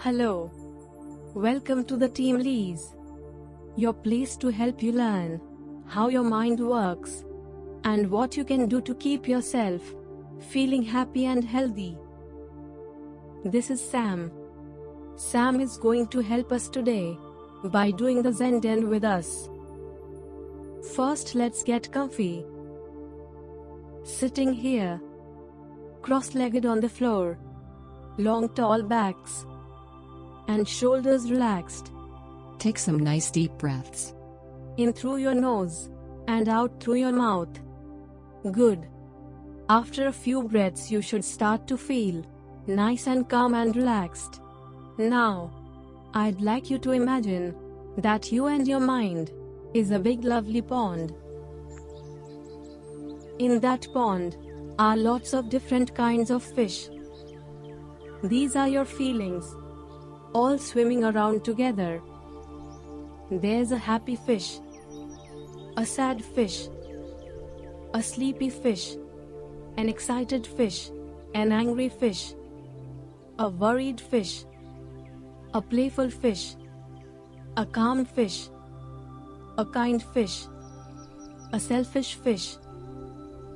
Hello. Welcome to the Team Lees, your place to help you learn how your mind works and what you can do to keep yourself feeling happy and healthy. This is Sam. Sam is going to help us today by doing the Zen Den with us. First, let's get comfy. Sitting here, cross-legged on the floor, long tall backs, and shoulders relaxed. Take some nice deep breaths. In through your nose and out through your mouth. Good. After a few breaths, you should start to feel nice and calm and relaxed. Now, I'd like you to imagine that you and your mind is a big lovely pond. In that pond are lots of different kinds of fish. These are your feelings, all swimming around together. There's a happy fish, a sad fish, a sleepy fish, an excited fish, an angry fish, a worried fish, a playful fish, a calm fish, a kind fish, a selfish fish.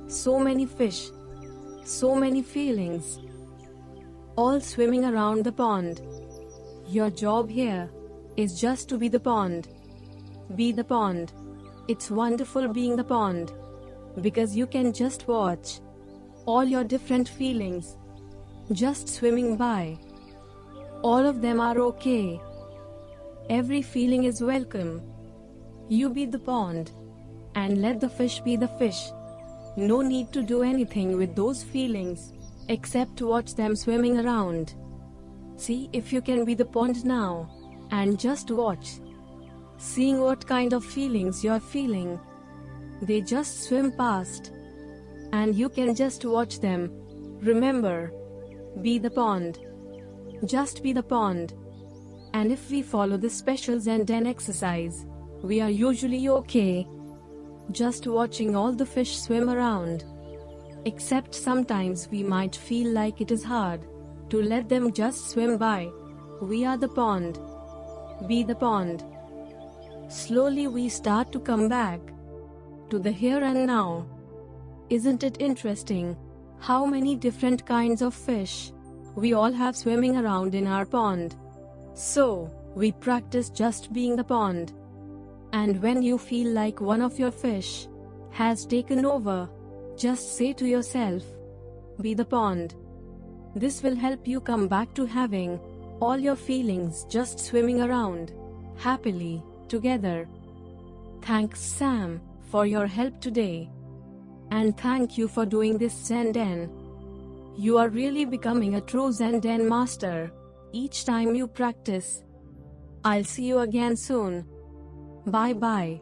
So many fish, so many feelings, all swimming around the pond. Your job here is just to be the pond. Be the pond. It's wonderful being the pond, because you can just watch all your different feelings just swimming by. All of them are okay. Every feeling is welcome. You be the pond and let the fish be the fish. No need to do anything with those feelings except watch them swimming around. See if you can be the pond now and just watch, seeing what kind of feelings you're feeling. They just swim past and you can just watch them. Remember, be the pond. Just be the pond. And if we follow this special Zen Den exercise, we are usually okay. Just watching all the fish swim around. Except sometimes we might feel like it is hard to let them just swim by. We are the pond. Be the pond. Slowly we start to come back to the here and now. Isn't it interesting how many different kinds of fish we all have swimming around in our pond? So, we practice just being the pond. And when you feel like one of your fish has taken over, just say to yourself, be the pond. This will help you come back to having all your feelings just swimming around happily together. Thanks, Sam, for your help today. And thank you for doing this Zen Den. You are really becoming a true Zen Den master each time you practice. I'll see you again soon. Bye bye.